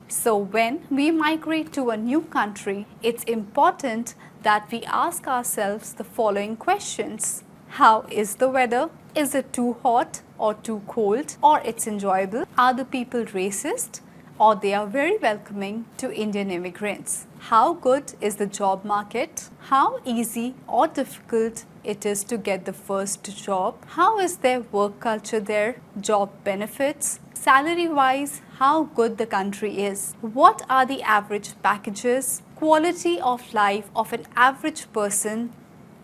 So when we migrate to a new country, it's important that we ask ourselves the following questions. How is the weather? Is it too hot or too cold, or it's enjoyable? Are the people racist, or they are very welcoming to Indian immigrants? How good is the job market? How easy or difficult it is to get the first job? How is their work culture there? Job benefits? Salary wise, how good the country is? What are the average packages? Quality of life of an average person,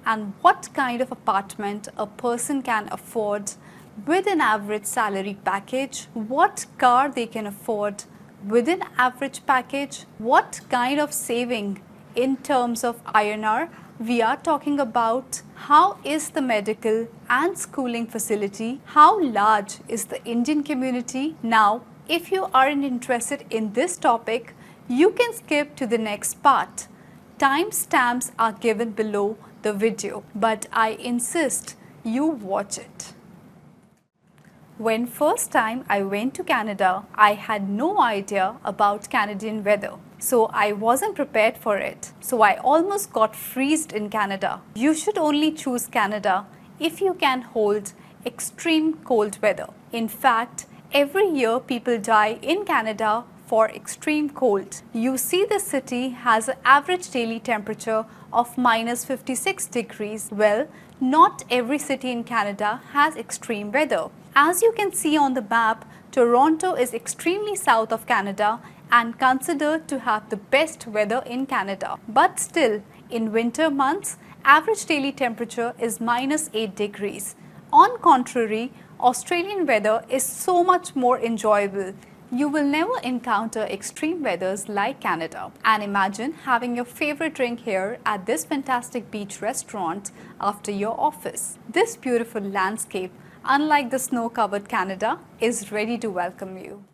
and what kind of apartment a person can afford with an average salary package? What car they can afford with an average package? What kind of saving in terms of INR we are talking about? How is the medical and schooling facility? How large is the Indian community? Now, if you aren't interested in this topic, you can skip to the next part. Timestamps are given below the video, but I insist you watch it. When first time I went to Canada, I had no idea about Canadian weather. So I wasn't prepared for it. So I almost got freezed in Canada. You should only choose Canada if you can hold extreme cold weather. In fact, every year people die in Canada for extreme cold. You see, the city has an average daily temperature of minus 56 degrees. Well, not every city in Canada has extreme weather. As you can see on the map, Toronto is extremely south of Canada and considered to have the best weather in Canada. But still, in winter months, average daily temperature is minus 8 degrees. On contrary, Australian weather is so much more enjoyable. You will never encounter extreme weathers like Canada. And imagine having your favorite drink here at this fantastic beach restaurant after your office. This beautiful landscape, unlike the snow-covered Canada, is ready to welcome you.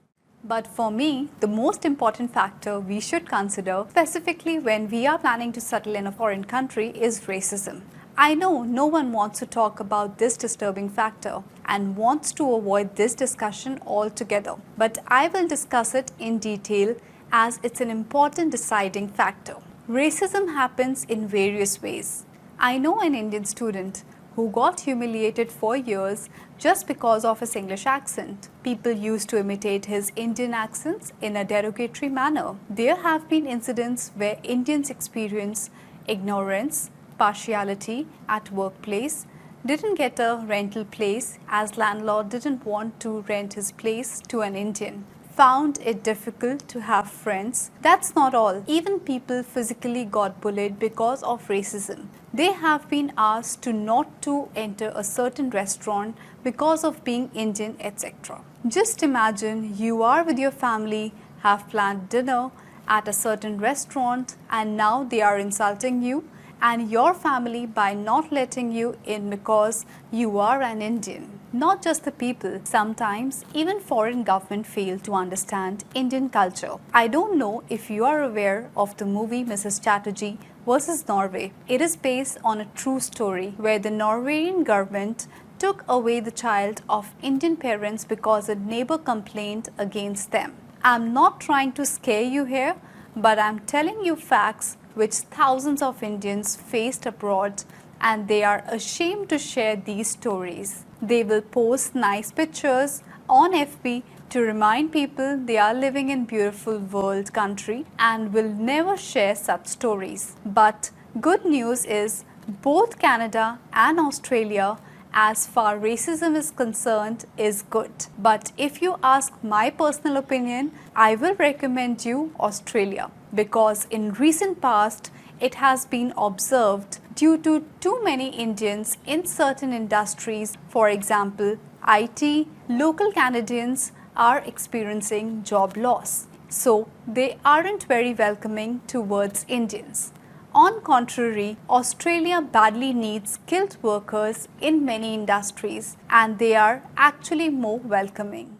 But for me, the most important factor we should consider, specifically when we are planning to settle in a foreign country, is racism. I know no one wants to talk about this disturbing factor and wants to avoid this discussion altogether. But I will discuss it in detail as it's an important deciding factor. Racism happens in various ways. I know an Indian student who got humiliated for years just because of his English accent. People used to imitate his Indian accents in a derogatory manner. There have been incidents where Indians experience ignorance, partiality at workplace, didn't get a rental place as landlord didn't want to rent his place to an Indian, found it difficult to have friends. That's not all. Even people physically got bullied because of racism. They have been asked to not to enter a certain restaurant because of being Indian, etc. Just imagine you are with your family, have planned dinner at a certain restaurant, and now they are insulting you and your family by not letting you in because you are an Indian. Not just the people, sometimes even foreign government fail to understand Indian culture. I don't know if you are aware of the movie Mrs. Chatterjee versus Norway. It is based on a true story where the Norwegian government took away the child of Indian parents because a neighbor complained against them. I'm not trying to scare you here, but I'm telling you facts which thousands of Indians faced abroad, and they are ashamed to share these stories. They will post nice pictures on FB to remind people they are living in beautiful world country and will never share such stories. But good news is both Canada and Australia, as far racism is concerned, is good. But if you ask my personal opinion, I will recommend you Australia, because in recent past it has been observed due to too many Indians in certain industries. For example, IT, local Canadians are experiencing job loss. So they aren't very welcoming towards Indians. On contrary, Australia badly needs skilled workers in many industries, and they are actually more welcoming.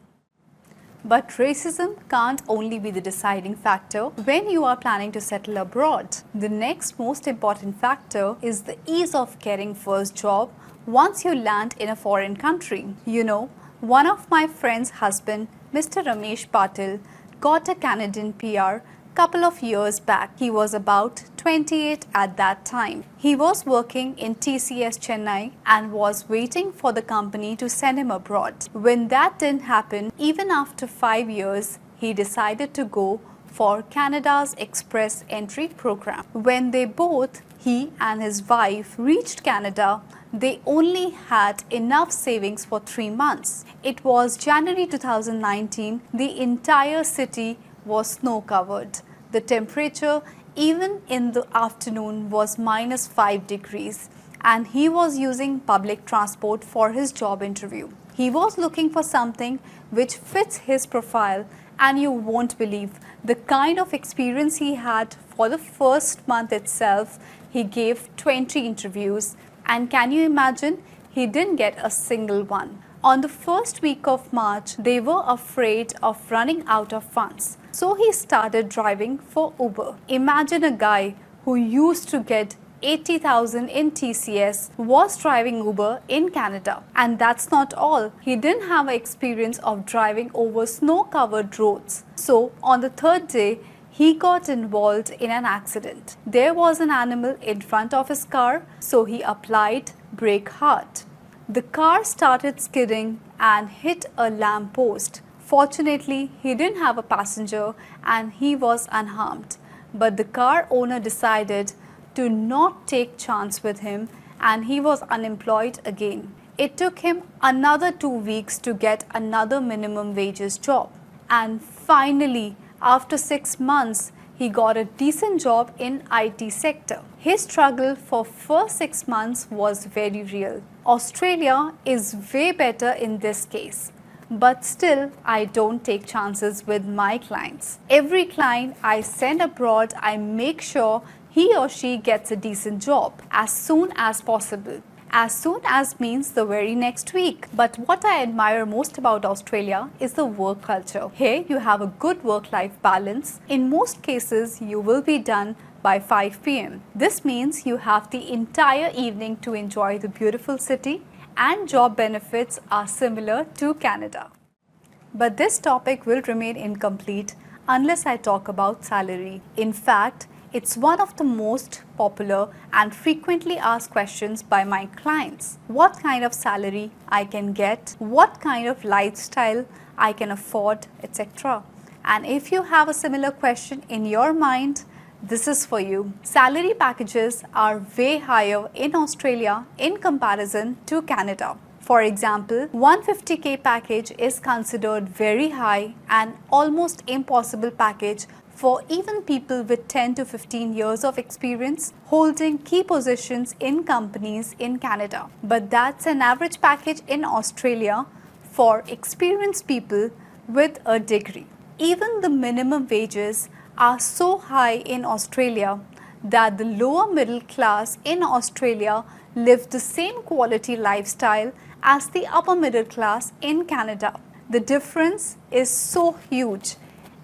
But racism can't only be the deciding factor when you are planning to settle abroad. The next most important factor is the ease of getting first job once you land in a foreign country. You know, one of my friend's husband, Mr. Ramesh Patil, got a Canadian PR couple of years back. He was about 28 at that time. He was working in TCS Chennai and was waiting for the company to send him abroad. When that didn't happen, even after 5 years, he decided to go for Canada's Express Entry program. When they both, he and his wife, reached Canada, they only had enough savings for 3 months. It was January 2019. The entire city was snow covered. The temperature even in the afternoon was -5 degrees, and he was using public transport for his job interview. He was looking for something which fits his profile, and you won't believe the kind of experience he had. For the first month itself, he gave 20 interviews, and can you imagine, he didn't get a single one. On the first week of March, they were afraid of running out of funds. So he started driving for Uber. Imagine a guy who used to get 80,000 in TCS was driving Uber in Canada. And that's not all. He didn't have experience of driving over snow-covered roads. So on the third day, he got involved in an accident. There was an animal in front of his car, so he applied brake hard. The car started skidding and hit a lamp post. Fortunately, he didn't have a passenger and he was unharmed. But the car owner decided to not take chance with him, and he was unemployed again. It took him another 2 weeks to get another minimum wages job. And finally, after 6 months, he got a decent job in IT sector. His struggle for first 6 months was very real. Australia is way better in this case. But still, I don't take chances with my clients. Every client I send abroad, I make sure he or she gets a decent job as soon as possible. As soon as means the very next week. But what I admire most about Australia is the work culture. Here you have a good work-life balance. In most cases, you will be done by 5 p.m. This means you have the entire evening to enjoy the beautiful city, and job benefits are similar to Canada. But this topic will remain incomplete unless I talk about salary. In fact, it's one of the most popular and frequently asked questions by my clients. What kind of salary I can get, what kind of lifestyle I can afford, etc. And if you have a similar question in your mind, this is for you. Salary packages are way higher in Australia in comparison to Canada. For example, 150k package is considered very high and almost impossible package for even people with 10 to 15 years of experience holding key positions in companies in Canada. But that's an average package in Australia for experienced people with a degree. Even the minimum wages are so high in Australia that the lower middle class in Australia live the same quality lifestyle as the upper middle class in Canada. The difference is so huge.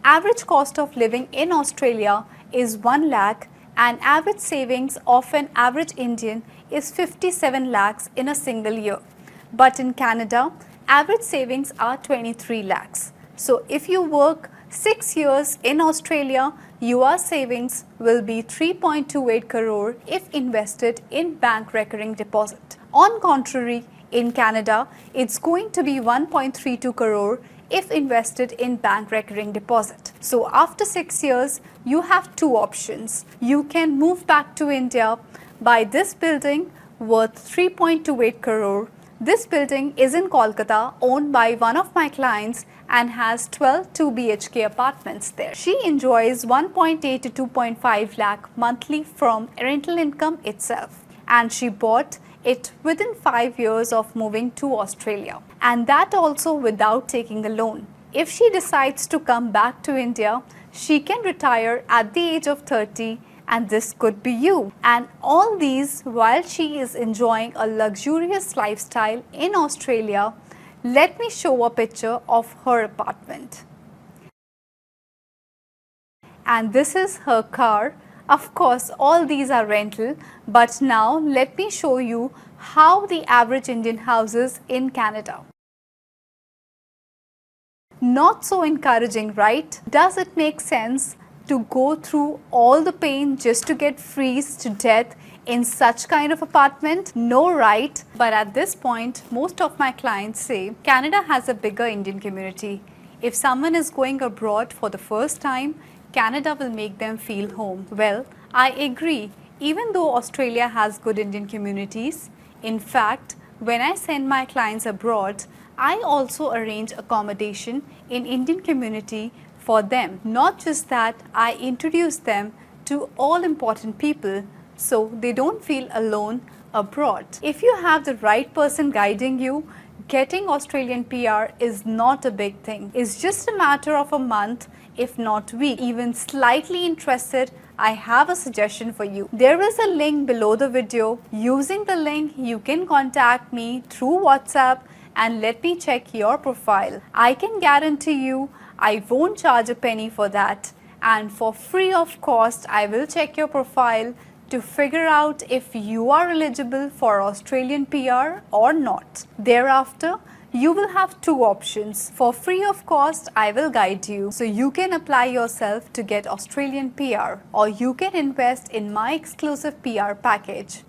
Average cost of living in Australia is 1 lakh, and average savings of an average Indian is 57 lakhs in a single year. But in Canada, average savings are 23 lakhs. So if you work 6 years in Australia, your savings will be 3.28 crore if invested in bank recurring deposit. On contrary, in Canada, it's going to be 1.32 crore if invested in bank recurring deposit. So after 6 years, you have two options. You can move back to India, buy this building worth 3.28 crore. This building is in Kolkata, owned by one of my clients, and has 12 2 BHK apartments there. She enjoys 1.8 to 2.5 lakh monthly from rental income itself, and she bought it within 5 years of moving to Australia, and that also without taking a loan. If she decides to come back to India, she can retire at the age of 30, and this could be you. And all these while she is enjoying a luxurious lifestyle in Australia. Let me show a picture of her apartment. And this is her car. Of course, all these are rental, but now let me show you how the average Indian houses in Canada. Not so encouraging, right? Does it make sense to go through all the pain just to get freezed to death in such kind of apartment? No, right? But at this point, most of my clients say Canada has a bigger Indian community. If someone is going abroad for the first time, Canada will make them feel home. Well, I agree. Even though Australia has good Indian communities, in fact, when I send my clients abroad, I also arrange accommodation in Indian community for them. Not just that, I introduce them to all important people so they don't feel alone abroad. If you have the right person guiding you, getting Australian PR is not a big thing. It's just a matter of a month, if not week. Even slightly interested, I have a suggestion for you. There is a link below the video. Using the link, you can contact me through WhatsApp and let me check your profile. I can guarantee you I won't charge a penny for that, and for free of cost I will check your profile to figure out if you are eligible for Australian PR or not. Thereafter, you will have two options. For free of cost, I will guide you so you can apply yourself to get Australian PR, or you can invest in my exclusive PR package.